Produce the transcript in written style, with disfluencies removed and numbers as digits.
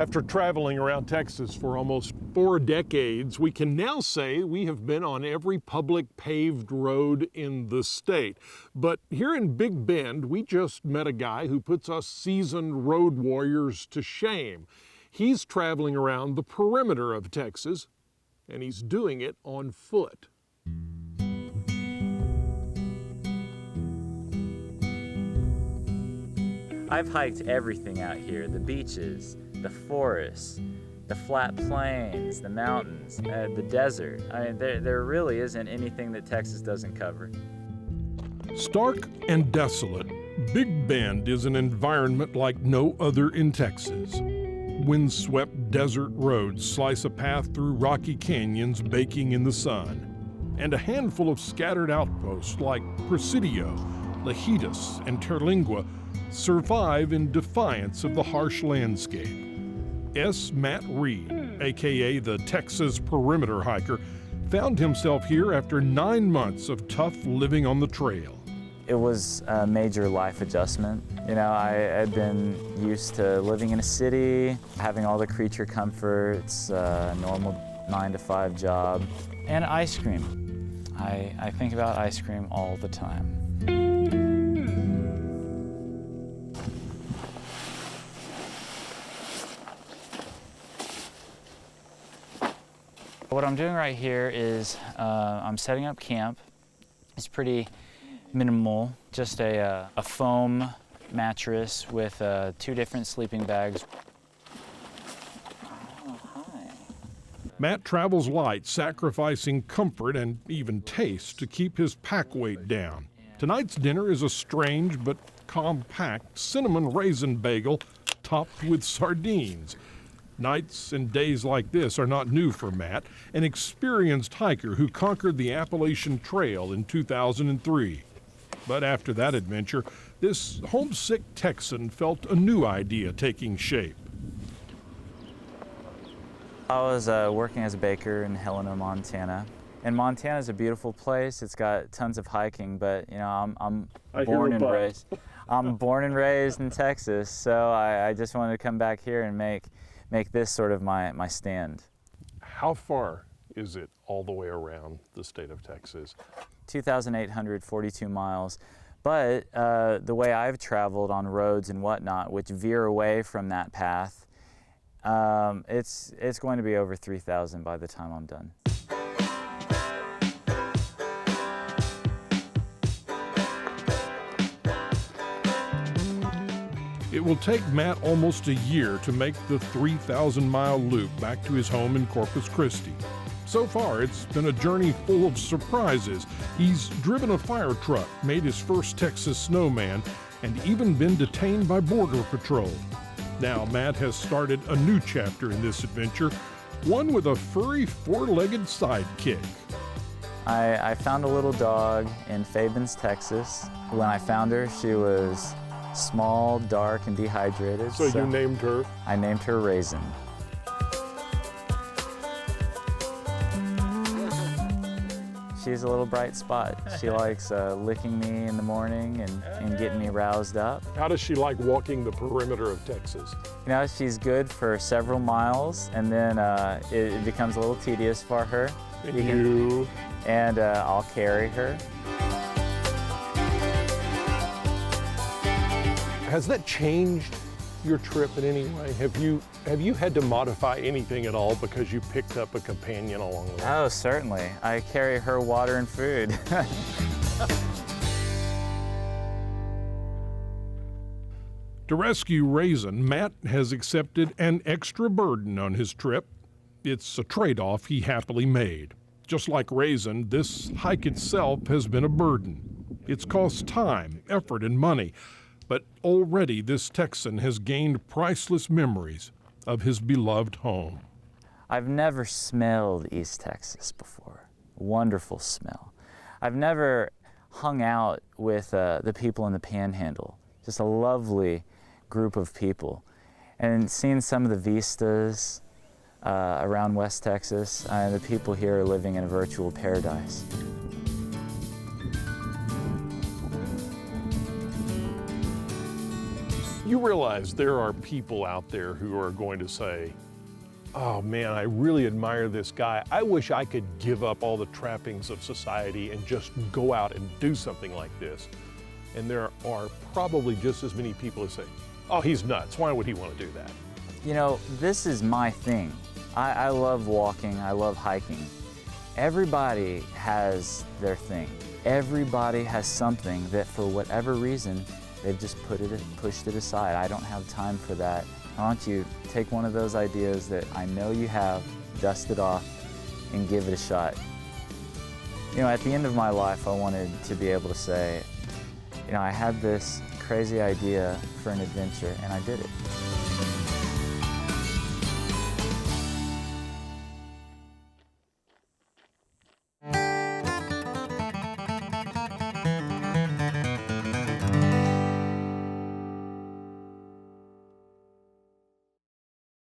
After traveling around Texas for almost 4 decades, we can now say we have been on every public paved road in the state. But here in Big Bend, we just met a guy who puts us seasoned road warriors to shame. He's traveling around the perimeter of Texas, and he's doing it on foot. I've hiked everything out here, the beaches, the forests, the flat plains, the mountains, the desert. I mean, there really isn't anything that Texas doesn't cover. Stark and desolate, Big Bend is an environment like no other in Texas. Windswept desert roads slice a path through rocky canyons baking in the sun, and a handful of scattered outposts like Presidio, Lajitas, and Terilingua survive in defiance of the harsh landscape. Matt Reed, aka the Texas Perimeter Hiker, found himself here after 9 months of tough living on the trail. It was a major life adjustment. You know, I had been used to living in a city, having all the creature comforts, a normal 9-to-5 job, and ice cream. I think about ice cream all the time. What I'm doing right here is I'm setting up camp. It's pretty minimal, just a foam mattress with 2 different sleeping bags. Oh, hi. Matt travels light, sacrificing comfort and even taste to keep his pack weight down. Tonight's dinner is a strange but compact cinnamon raisin bagel topped with sardines. Nights and days like this are not new for Matt, an experienced hiker who conquered the Appalachian Trail in 2003. But after that adventure, this homesick Texan felt a new idea taking shape. I was working as a baker in Helena, Montana. And Montana is a beautiful place. It's got tons of hiking, but you know, I'm born and raised. I'm born and raised in Texas, so I just wanted to come back here and make this sort of my stand. How far is it all the way around the state of Texas? 2,842 miles. But the way I've traveled on roads and whatnot, which veer away from that path, it's going to be over 3,000 by the time I'm done. It will take Matt almost a year to make the 3,000-mile loop back to his home in Corpus Christi. So far, it's been a journey full of surprises. He's driven a fire truck, made his first Texas snowman, and even been detained by Border Patrol. Now, Matt has started a new chapter in this adventure, one with a furry 4-legged sidekick. I found a little dog in Fabens, Texas. When I found her, she was small, dark, and dehydrated. So you named her? I named her Raisin. She's a little bright spot. She likes licking me in the morning and getting me roused up. How does she like walking the perimeter of Texas? You know, she's good for several miles, and then it becomes a little tedious for her. And I'll carry her. Has that changed your trip in any way? Have you had to modify anything at all because you picked up a companion along the way? Oh, certainly. I carry her water and food. To rescue Raisin, Matt has accepted an extra burden on his trip. It's a trade-off he happily made. Just like Raisin, this hike itself has been a burden. It's cost time, effort, and money. But already this Texan has gained priceless memories of his beloved home. I've never smelled East Texas before. Wonderful smell. I've never hung out with the people in the Panhandle. Just a lovely group of people. And seen some of the vistas around West Texas. The people here are living in a virtual paradise. You realize there are people out there who are going to say, oh man, I really admire this guy. I wish I could give up all the trappings of society and just go out and do something like this. And there are probably just as many people who say, oh, he's nuts. Why would he want to do that? You know, this is my thing. I love walking, I love hiking. Everybody has their thing. Everybody has something that for whatever reason, they've just pushed it aside. I don't have time for that. Why don't you take one of those ideas that I know you have, dust it off, and give it a shot. You know, at the end of my life, I wanted to be able to say, you know, I had this crazy idea for an adventure, and I did it.